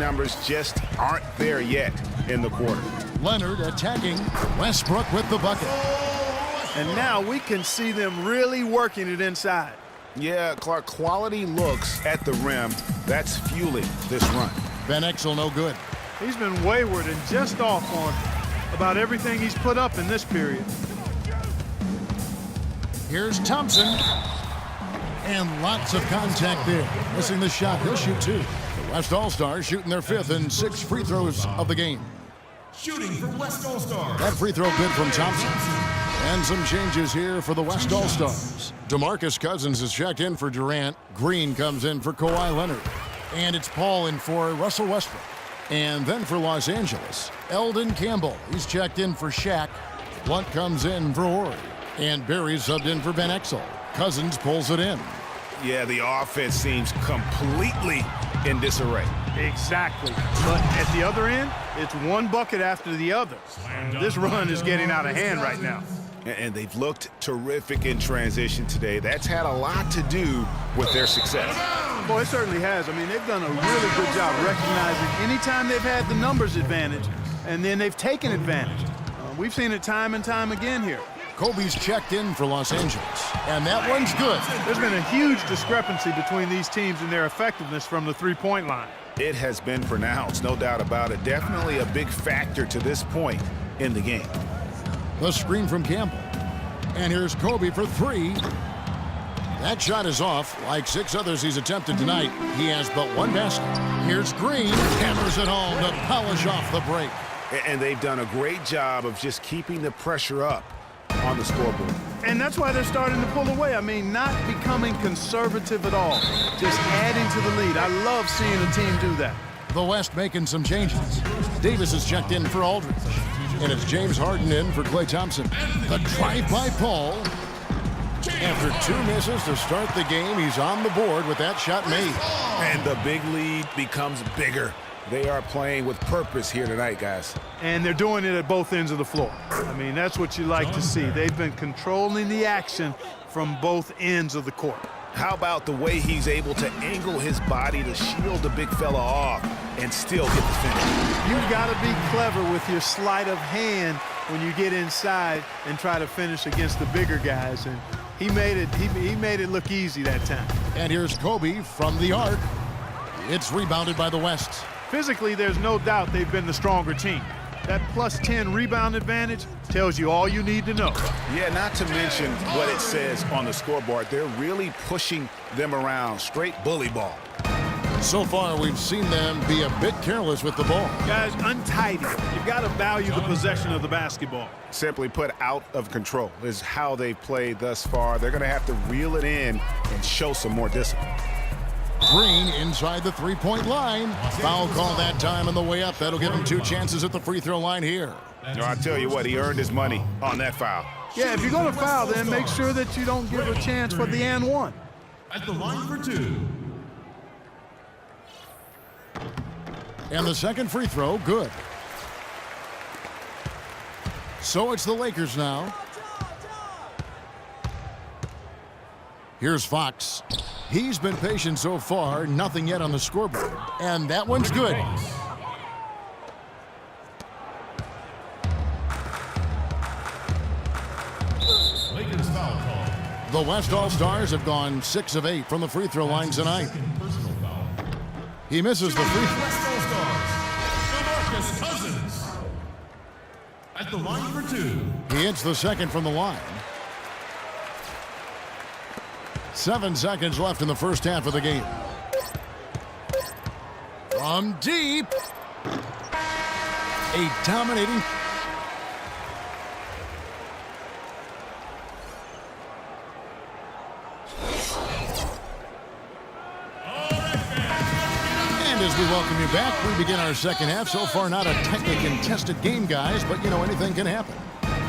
numbers just aren't there yet in the quarter. Leonard attacking. Westbrook with the bucket. And now we can see them really working it inside. Yeah, Clark, quality looks at the rim. That's fueling this run. Van Exel no good. He's been wayward and just off on about everything he's put up in this period. Here's Thompson. And lots of contact there. Missing the shot. He'll shoot two. The West All-Stars shooting their fifth and 6 free throws of the game. Shooting for West All-Stars. That free throw good from Thompson. And some changes here for the West All-Stars. DeMarcus Cousins is checked in for Durant. Green comes in for Kawhi Leonard. And it's Paul in for Russell Westbrook. And then for Los Angeles, Eldon Campbell. He's checked in for Shaq. Blunt comes in for Horry. And Barry subbed in for Van Exel. Cousins pulls it in. Yeah, the offense seems completely in disarray. Exactly. But at the other end, it's one bucket after the other. This run is getting out of hand right now. And they've looked terrific in transition today. That's had a lot to do with their success. Boy, it certainly has. I mean, they've done a really good job recognizing anytime they've had the numbers advantage, and then they've taken advantage. We've seen it time and time again here. Kobe's checked in for Los Angeles, and that one's good. There's been a huge discrepancy between these teams and their effectiveness from the three-point line. It has been pronounced, no doubt about it. Definitely a big factor to this point in the game. The screen from Campbell. And here's Kobe for three. That shot is off. Like 6 others he's attempted tonight, he has but one basket. Here's Green. Hammers it home to polish off the break. And they've done a great job of just keeping the pressure up on the scoreboard. And that's why they're starting to pull away. I mean, not becoming conservative at all. Just adding to the lead. I love seeing a team do that. The West making some changes. Davis is checked in for Aldridge. And it's James Harden in for Klay Thompson. The drive by Paul. After 2 misses to start the game, he's on the board with that shot made. And the big lead becomes bigger. They are playing with purpose here tonight, guys. And they're doing it at both ends of the floor. I mean, that's what you like to see. They've been controlling the action from both ends of the court. How about the way he's able to angle his body to shield the big fella off and still get the finish? You've got to be clever with your sleight of hand when you get inside and try to finish against the bigger guys. And he made it look easy that time. And here's Kobe from the arc. It's rebounded by the West. Physically, there's no doubt they've been the stronger team. That plus 10 rebound advantage tells you all you need to know. Yeah, not to mention what it says on the scoreboard. They're really pushing them around. Straight bully ball. So far, we've seen them be a bit careless with the ball. Guys, untidy. You've got to value the possession of the basketball. Simply put, out of control is how they've played thus far. They're going to have to reel it in and show some more discipline. Green inside the three-point line. Foul call that time on the way up. That'll give him 2 chances at the free throw line here. No, I tell you what, he earned his money on that foul. Yeah, if you're going to foul, then make sure that you don't give a chance for the and one. At the line for 2. And the second free throw, good. So it's the Lakers now. Here's Fox. He's been patient so far, nothing yet on the scoreboard. And that one's good. Lakers foul call. The West All-Stars have gone 6 of 8 from the free throw line tonight. Personal foul. He misses the free throw. West All-Stars. DeMarcus Cousins. At the line for 2. He hits the second from the line. 7 seconds left in the first half of the game. From deep. A dominating. And as we welcome you back, we begin our second half. So far, not a tightly contested game, guys, but, you know, anything can happen.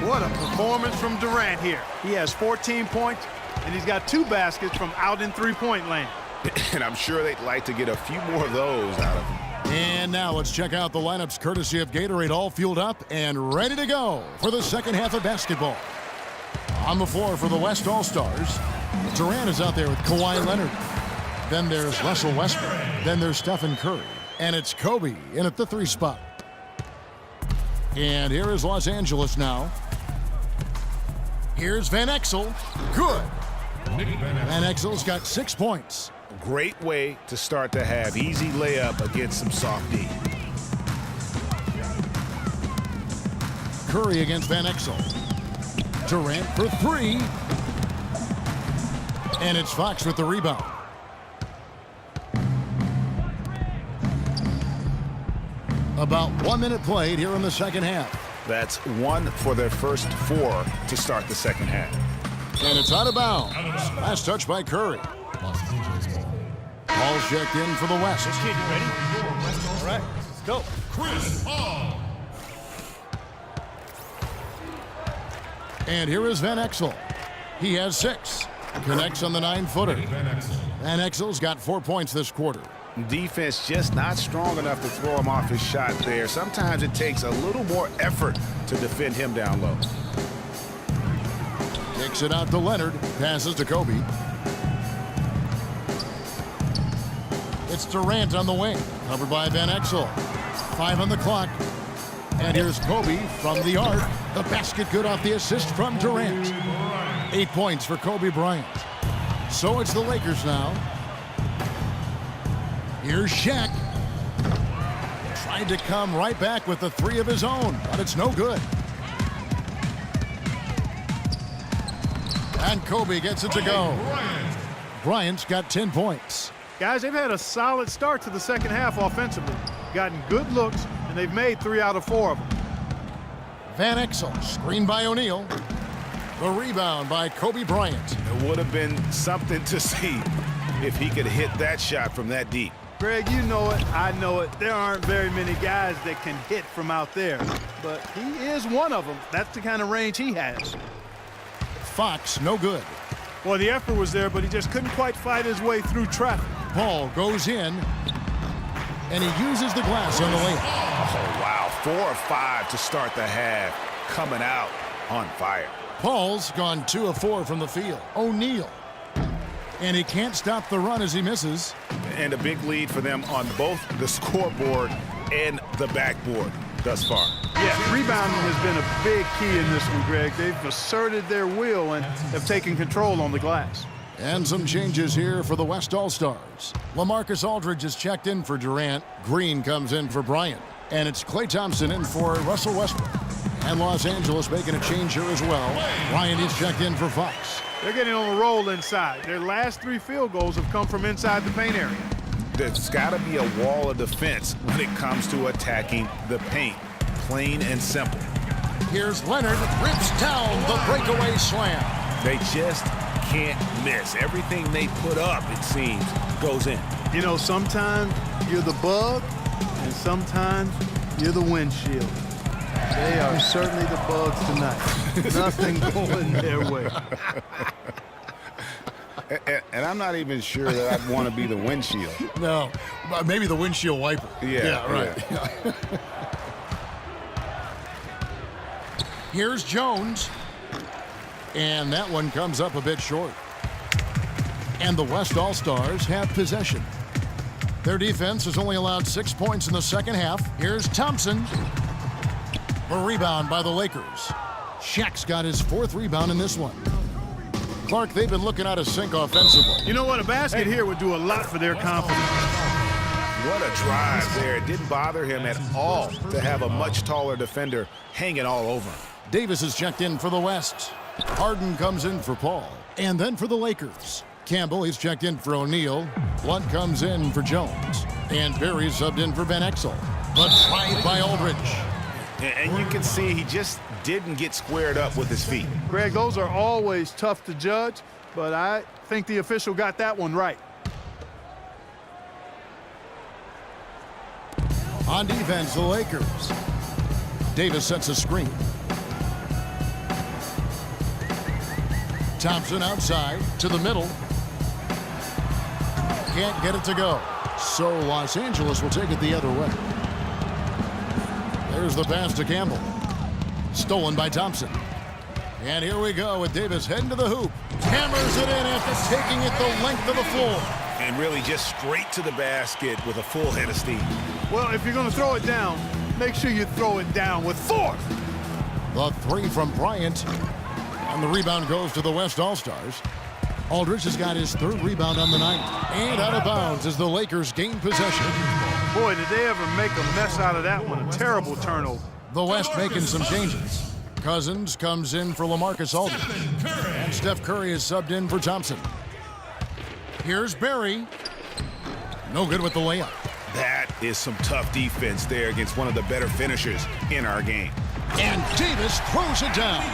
What a performance from Durant here. He has 14 points, and he's got 2 baskets from out in three-point lane. And I'm sure they'd like to get a few more of those out of him. And now let's check out the lineups courtesy of Gatorade, all fueled up and ready to go for the second half of basketball. On the floor for the West All-Stars, Durant is out there with Kawhi Leonard. Then there's Russell Westbrook. Then there's Stephen Curry. And it's Kobe in at the 3 spot. And here is Los Angeles now. Here's Van Exel. Good. Van Exel's got 6 points. Great way to start the half. Easy layup against some soft D. Curry against Van Exel. Durant for 3. And it's Fox with the rebound. About 1 minute played here in the second half. That's 1 for their first 4 to start the second half. And it's out of bounds. Last touch by Curry. Paul's checked in for the West. Kid, you ready? All right, let's go. Chris Paul. And here is Van Exel. He has 6. Connects on the 9-footer. Van Exel's got 4 points this quarter. Defense just not strong enough to throw him off his shot there. Sometimes it takes a little more effort to defend him down low. Kicks it out to Leonard. Passes to Kobe. It's Durant on the wing. Covered by Van Exel. 5 on the clock. And here's Kobe from the arc. The basket good off the assist from Durant. 8 points for Kobe Bryant. So it's the Lakers now. Here's Shaq. Tried to come right back with the 3 of his own, but it's no good. And Kobe gets it to go. Bryant's got 10 points. Guys, they've had a solid start to the second half offensively. Gotten good looks, and they've made 3 out of 4 of them. Van Exel, screened by O'Neal. The rebound by Kobe Bryant. It would have been something to see if he could hit that shot from that deep. Greg, you know it, I know it. There aren't very many guys that can hit from out there, but he is one of them. That's the kind of range he has. Fox, no good. Well, the effort was there, but he just couldn't quite fight his way through traffic. Paul goes in, and he uses the glass on the layup. Oh, wow. 4 of 5 to start the half. Coming out on fire. Paul's gone 2 of 4 from the field. O'Neal. And he can't stop the run as he misses. And a big lead for them on both the scoreboard and the backboard thus far. Yeah, rebounding has been a big key in this one, Greg. They've asserted their will and have taken control on the glass. And some changes here for the West All-Stars. LaMarcus Aldridge is checked in for Durant. Green comes in for Bryant. And it's Klay Thompson in for Russell Westbrook. And Los Angeles making a change here as well. Bryant is checked in for Fox. They're getting on a roll inside. Their last 3 field goals have come from inside the paint area. There's got to be a wall of defense when it comes to attacking the paint. Plain and simple. Here's Leonard. Rips down the breakaway slam. They just can't miss. Everything they put up, it seems, goes in. You know, sometimes you're the bug, and sometimes you're the windshield. They are certainly the bugs tonight. Nothing going their way. And I'm not even sure that I'd want to be the windshield. No, maybe the windshield wiper. Yeah, right. Yeah. Here's Jones. And that one comes up a bit short. And the West All-Stars have possession. Their defense has only allowed 6 points in the second half. Here's Thompson. A rebound by the Lakers. Shaq's got his 4th rebound in this one. Clark, they've been looking out of sync offensively. You know what? A basket here would do a lot for their confidence. What a drive there. It didn't bother him at all to have a much taller defender hanging all over him. Davis is checked in for the West. Harden comes in for Paul. And then for the Lakers. Campbell, he's checked in for O'Neal. Blunt comes in for Jones. And Perry subbed in for Van Exel. But tried by Aldridge. And you can see he just didn't get squared up with his feet. Greg, those are always tough to judge, but I think the official got that one right. On defense, the Lakers. Davis sets a screen. Thompson outside to the middle. Can't get it to go. So Los Angeles will take it the other way. There's the pass to Campbell. Stolen by Thompson. And here we go with Davis heading to the hoop. Hammers it in after taking it the length of the floor. And really just straight to the basket with a full head of steam. Well, if you're going to throw it down, make sure you throw it down with force. The three from Bryant. And the rebound goes to the West All-Stars. Aldridge has got his third rebound on the night. And out of bounds as the Lakers gain possession. Boy, did they ever make a mess out of that one. A terrible turnover. The West making some changes. Cousins comes in for LaMarcus Aldridge. And Steph Curry is subbed in for Thompson. Here's Barry. No good with the layup. That is some tough defense there against one of the better finishers in our game. And Davis throws it down.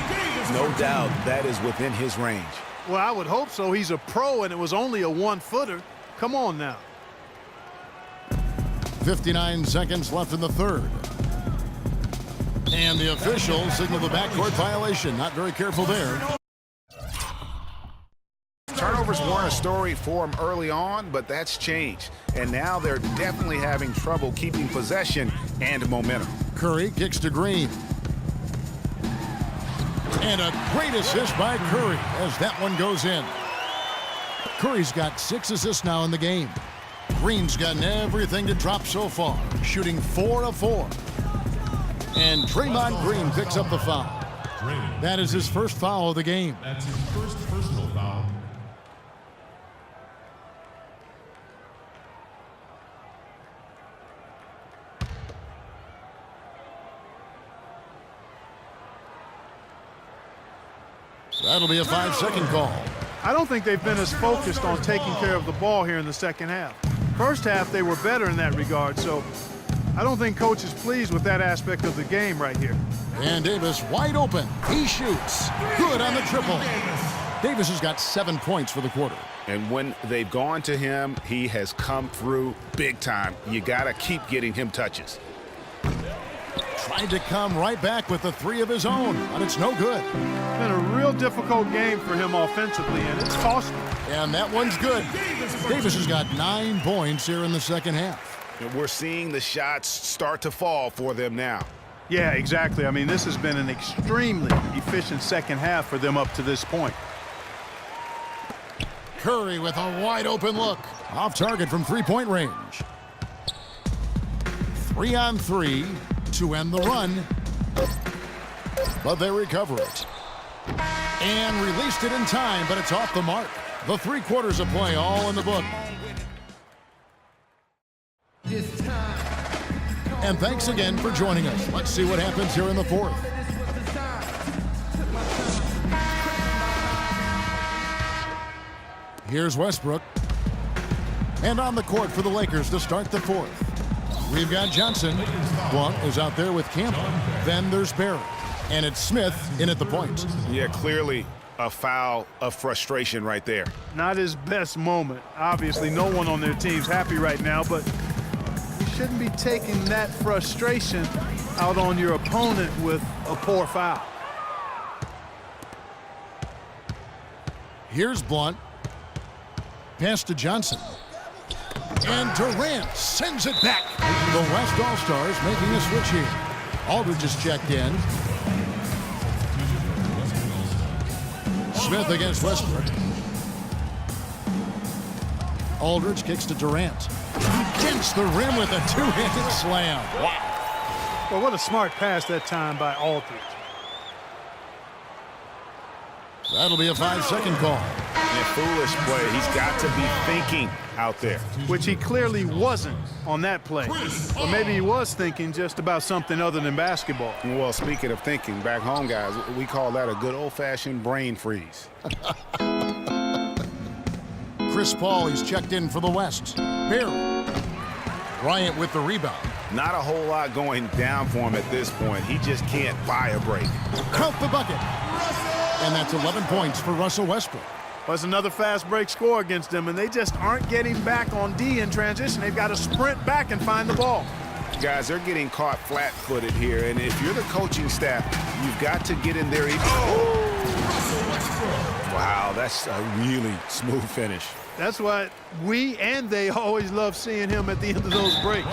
No doubt that is within his range. Well, I would hope so. He's a pro, and it was only a one-footer. Come on now. 59 seconds left in the third. And the officials signal the backcourt violation. Not very careful there. Turnovers weren't a story for him early on, but that's changed. And now they're definitely having trouble keeping possession and momentum. Curry kicks to Green. And a great assist by Curry as that one goes in. Curry's got 6 assists now in the game. Green's gotten everything to drop so far, shooting 4 of 4. And Draymond Green picks up the foul. That is his first foul of the game. That's his first personal foul. That'll be a 5-second call. I don't think they've been as focused on taking care of the ball here in the second half. First half, they were better in that regard, so I don't think Coach is pleased with that aspect of the game right here. And Davis wide open. He shoots. Good on the triple. Davis has got 7 points for the quarter. And when they've gone to him, he has come through big time. You got to keep getting him touches. Tried to come right back with the 3 of his own, but it's no good. Been a real difficult game for him offensively, and it's costly. And that one's good. Davis has got 9 points here in the second half. And we're seeing the shots start to fall for them now. Yeah, exactly. I mean, this has been an extremely efficient second half for them up to this point. Curry with a wide open look. Off target from 3-point range. 3-on-3 to end the run. But they recover it. And released it in time, but it's off the mark. The 3 quarters of play all in the book. And thanks again for joining us. Let's see what happens here in the fourth. Here's Westbrook. And on the court for the Lakers to start the fourth. We've got Johnson. Blunt is out there with Campbell. Then there's Barrett. And it's Smith in at the point. Yeah, clearly a foul of frustration right there. Not his best moment. Obviously, no one on their team's happy right now, but you shouldn't be taking that frustration out on your opponent with a poor foul. Here's Blunt. Pass to Johnson. And Durant sends it back. The West All-Stars making a switch here. Aldridge is checked in. Smith against Westbrook. Aldridge kicks to Durant. Against the rim with a 2-handed slam. Wow. Well, what a smart pass that time by Aldridge. That'll be a 5-second call. And foolish play. He's got to be thinking out there. Which he clearly wasn't on that play. Or maybe he was thinking just about something other than basketball. Well, speaking of thinking, back home, guys, we call that a good old-fashioned brain freeze. Chris Paul, he's checked in for the West. Barry. Bryant with the rebound. Not a whole lot going down for him at this point. He just can't buy a break. Count the bucket. And that's 11 points for Russell Westbrook. Was another fast break score against them, and they just aren't getting back on D in transition. They've got to sprint back and find the ball. Guys, they're getting caught flat-footed here, and if you're the coaching staff, you've got to get in there. Wow, that's a really smooth finish. That's why we and they always love seeing him at the end of those breaks.